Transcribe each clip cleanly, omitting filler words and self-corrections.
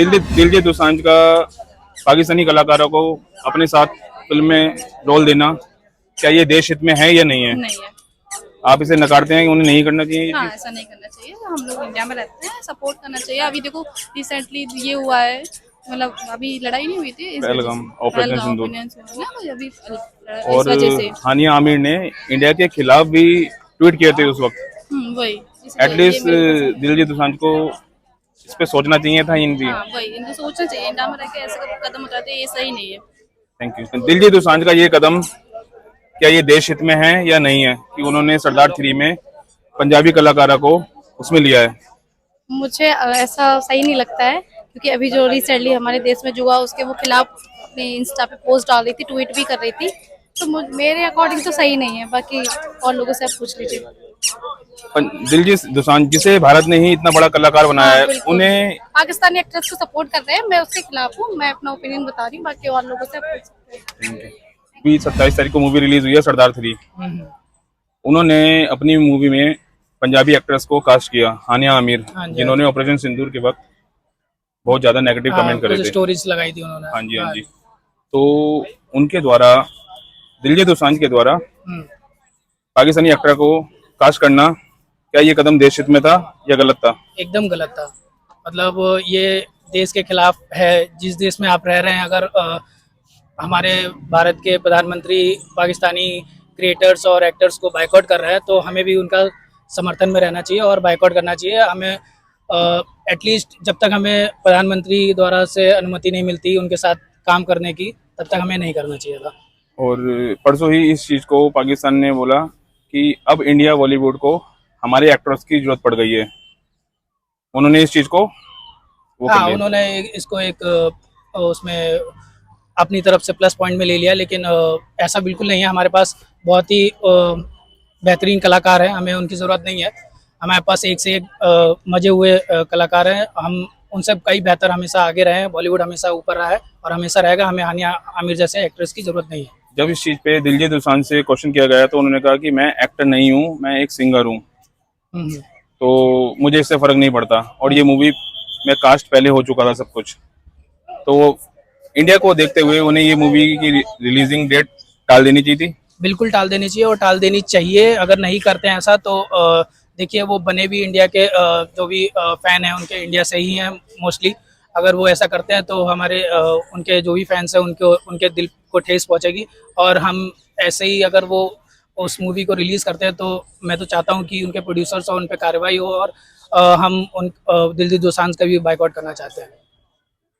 दिलजीत दोसांझ का पाकिस्तानी कलाकारों को अपने साथ फिल्म में रोल देना, क्या ये देश हित में है या नहीं है? नहीं है। आप इसे नकारते हैं कि उन्हें नहीं करना चाहिए? हाँ, ऐसा नहीं करना चाहिए। हम लोग इंडिया में रहते हैं, सपोर्ट करना चाहिए। अभी देखो रिसेंटली ये हुआ है, मतलब अभी लड़ाई नहीं हुई थी इस वजह पहलगाम से, ऑपरेशन पहलगाम सिंदूर। ओपिनियन से ना, तो अभी इस और वजह से। हानिया आमिर ने इंडिया के खिलाफ भी ट्वीट किए थे उस वक्त। वही, इसलिए ये एटलीस्ट मेरी पसंद है। दिलजीत दोसांझ को इस पे सोचना चाहिए था इनकी। हाँ वही, इनको सोचना चाहिए। इंडिया में रह के ऐसे कदम उठाते ये सही नहीं है। Thank you. दिलजीत दोसांझ का ये कदम, क्या ये देश हित में है या नहीं है कि उन्होंने सरदार 3 में पंजाबी कलाकारा को उसमें लिया है? मुझे ऐसा सही नहीं लगता है, क्योंकि अभी जो रिसेंटली हमारे देश में जो हुआ उसके वो खिलाफ अपने इंस्टा पे पोस्ट डाल रही थी, ट्वीट भी कर रही थी। तो मेरे अकॉर्डिंग तो सही नहीं है, बाकी और लोगों से आप पूछ लीजिए। दिलजीत दोसांझ जिसे भारत ने ही इतना बड़ा कलाकार बनाया है, बिल्कुल। उन्हें पाकिस्तानी एक्ट्रेस को सपोर्ट कर रहे हैं, मैं उसके खिलाफ हूँ। मैं अपना ओपिनियन बता रही हूँ, बाकी और लोगों से आप पूछ सकते हैं। भी 27 तारीख को मूवी रिलीज हुई है सरदार 3। उन्होंने अपनी मूवी में पंजाबी एक्ट्रेस को कास्ट किया, हानिया आमिर, जिन्होंने ऑपरेशन सिंदूर के वक्त बहुत ज्यादा नेगेटिव कमेंट करे थे, स्टोरीज लगाई थी उन्होंने। हाँ जी, हाँ जी। तो उनके द्वारा, दिलजीत दोसांझ के द्वारा पाकिस्तानी एक्टर को कास्ट करना, क्या ये कदम देश हित में था या गलत था? एकदम गलत था। मतलब ये देश के खिलाफ है। जिस देश में आप रह रहे हैं, अगर हमारे भारत के प्रधानमंत्री पाकिस्तानी क्रिएटर्स और एक्टर्स को बायकॉट कर रहे हैं, तो हमें भी उनका समर्थन में रहना चाहिए और बायकॉट करना चाहिए। हमें एटलीस्ट जब तक हमें प्रधानमंत्री द्वारा से अनुमति नहीं मिलती उनके साथ काम करने की, तब तक हमें नहीं करना चाहिए था। और परसों ही इस चीज को पाकिस्तान ने बोला कि अब इंडिया बॉलीवुड को हमारे एक्टर्स की जरूरत पड़ गई है। उन्होंने इस चीज को हाँ, उन्होंने इसको एक उसमें अपनी तरफ से प्लस पॉइंट में ले लिया, लेकिन ऐसा बिल्कुल नहीं है। हमारे पास बहुत ही बेहतरीन कलाकार हैं, हमें उनकी ज़रूरत नहीं है। हमारे पास एक से एक मजे हुए कलाकार हैं। हम उनसे कई बेहतर हमेशा आगे रहे हैं। बॉलीवुड हमेशा ऊपर रहा है और हमेशा रहेगा। हमें हानिया आमिर जैसे एक्ट्रेस की ज़रूरत नहीं है। जब इस चीज पे दिलजीत दोसांझ से क्वेश्चन किया गया तो उन्होंने कहा कि मैं एक्टर नहीं हूँ, मैं एक सिंगर हूँ, तो मुझे इससे फर्क नहीं पड़ता। और ये मूवी में कास्ट पहले हो चुका था सब कुछ, तो इंडिया को देखते हुए उन्हें ये मूवी की रिलीजिंग डेट टाल देनी चाहिए थी। बिल्कुल टाल देनी चाहिए और टाल देनी चाहिए। अगर नहीं करते हैं ऐसा तो देखिए, वो बने भी इंडिया के जो भी फैन हैं उनके इंडिया से ही हैं मोस्टली। अगर वो ऐसा करते हैं तो हमारे उनके जो भी फैंस हैं उनके दिल को ठेस पहुंचेगी। और हम ऐसे ही अगर वो उस मूवी को रिलीज़ करते हैं, तो मैं तो चाहता हूं कि उनके प्रोड्यूसर्स और उन पर कार्रवाई हो। और हम उन दिलजीत दोसांझ का भी बाइकआउट करना चाहते हैं।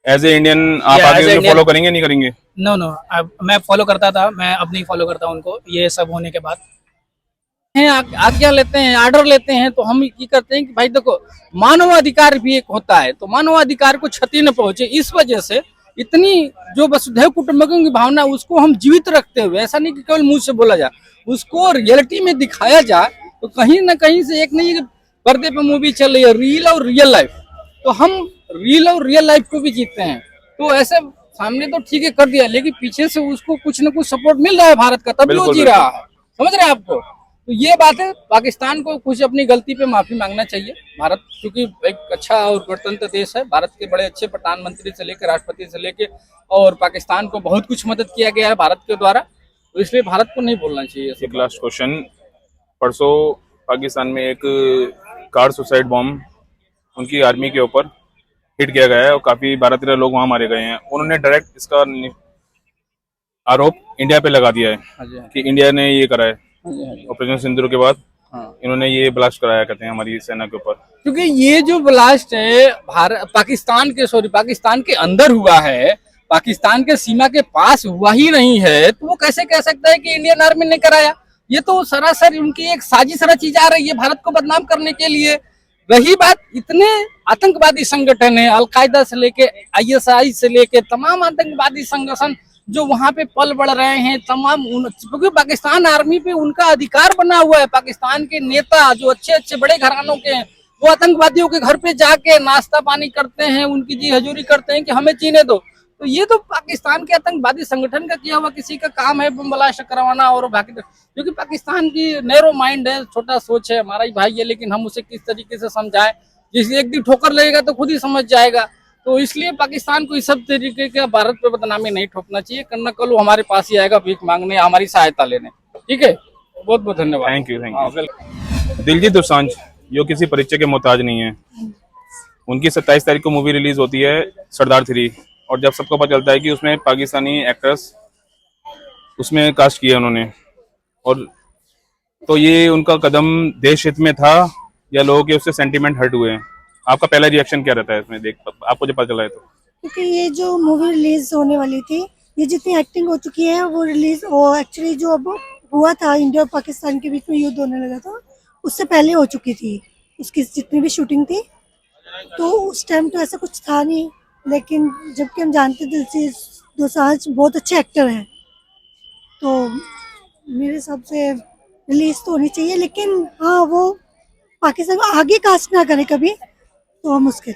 एज ए इंडियन आप आगे फॉलो करेंगे नहीं करेंगे? नो, मैं फॉलो करता था, मैं अब नहीं फॉलो करता उनको, ये सब होने के बाद। आज्ञा लेते हैं, ऑर्डर लेते हैं, तो हम ये करते हैं कि भाई देखो, मानवाधिकार भी एक होता है, तो मानवाधिकार को क्षति न पहुंचे, इस वजह से इतनी जो वसुधैव कुटुंबकम की भावना उसको हम जीवित रखते हुए, ऐसा नहीं कि केवल मुंह से बोला जाए, उसको रियलिटी में दिखाया जाए। तो कहीं ना कहीं से एक नहीं पर्दे पे मूवी चल रही है, रील और रियल लाइफ, तो हम रियल और रियल लाइफ को भी जीतते हैं। तो ऐसे सामने तो ठीक है कर दिया, लेकिन पीछे से उसको कुछ न कुछ सपोर्ट मिल रहा है भारत का, तभी वो जी रहा है। समझ रहे हैं आपको? तो ये बात है, पाकिस्तान को कुछ अपनी गलती पे माफी मांगना चाहिए। भारत क्योंकि एक अच्छा और गणतंत्र देश है, भारत के बड़े अच्छे प्रधानमंत्री से लेकर राष्ट्रपति से लेकर, और पाकिस्तान को बहुत कुछ मदद किया गया है भारत के द्वारा, तो इसलिए भारत को नहीं बोलना चाहिए। एक लास्ट क्वेश्चन, परसों पाकिस्तान में एक कार सुसाइड बॉम्ब उनकी आर्मी के ऊपर हिट किया गया है और काफी 12-13 लोग वहां मारे गए हैं। उन्होंने डायरेक्ट इसका आरोप इंडिया पे लगा दिया है कि इंडिया ने ये करा है। ऑपरेशन सिंदूर के बाद इन्होंने ये ब्लास्ट कराया, कहते हैं, हमारी सेना के ऊपर। क्योंकि ये जो ब्लास्ट है पाकिस्तान के अंदर हुआ है, पाकिस्तान के सीमा के पास हुआ ही नहीं है, तो वो कैसे कह सकता है कि इंडियन आर्मी ने कराया? ये तो सरासर उनकी एक साजिश रची जा रही है भारत को बदनाम करने के लिए। रही बात, इतने आतंकवादी संगठन है, अलकायदा से लेके ISI से लेके तमाम आतंकवादी संगठन जो वहां पे पल बढ़ रहे हैं, तमाम क्योंकि पाकिस्तान आर्मी पे उनका अधिकार बना हुआ है। पाकिस्तान के नेता जो अच्छे अच्छे बड़े घरानों के हैं, वो आतंकवादियों के घर पे जाके नाश्ता पानी करते हैं, उनकी जी हजूरी करते हैं कि हमें जीने दो। तो ये तो पाकिस्तान के आतंकवादी संगठन का किया हुआ किसी का काम है, बम ब्लास्ट करवाना और बाकी। क्योंकि पाकिस्तान की नैरो माइंड है, छोटा सोच है, हमारा ही भाई है, लेकिन हम उसे किस तरीके से समझाएं। जिस एक दिन ठोकर लगेगा तो खुद ही समझ जाएगा। तो इसलिए पाकिस्तान को इस सब तरीके का भारत पे बदनामी नहीं ठोकना चाहिए। कन्ना कल वो हमारे पास ही आएगा भीख मांगने, हमारी सहायता लेने। ठीक है, बहुत बहुत धन्यवाद। थैंक यू, थैंक हाँ, यू। वेलकम। दिलजीत दोसांझ जो किसी परिचय के मोहताज नहीं है, उनकी 27 तारीख को मूवी रिलीज होती है सरदार 3, और जब सबको पता चलता है कि उसमें पाकिस्तानी एक्ट्रेस उसमें कास्ट किया उन्होंने, और तो ये उनका कदम देश हित में था या लोगों के उससे सेंटीमेंट हर्ट हुए हैं? आपका पहला रिएक्शन क्या रहता है इसमें देख, आपको जब पता चला है तो? क्योंकि ये जो मूवी रिलीज होने वाली थी, ये जितनी एक्टिंग हो चुकी है वो रिलीज, वो एक्चुअली जो अब हुआ था इंडिया और पाकिस्तान के बीच में युद्ध होने लगा था, उससे पहले हो चुकी थी उसकी जितनी भी शूटिंग थी। तो उस टाइम तो ऐसा कुछ था नहीं, लेकिन जबकि हम जानते दिलजीत दोसांझ बहुत अच्छे एक्टर हैं, तो मेरे हिसाब से रिलीज तो होनी चाहिए। लेकिन हाँ, वो पाकिस्तान को आगे कास्ट ना करे कभी, तो हम उसके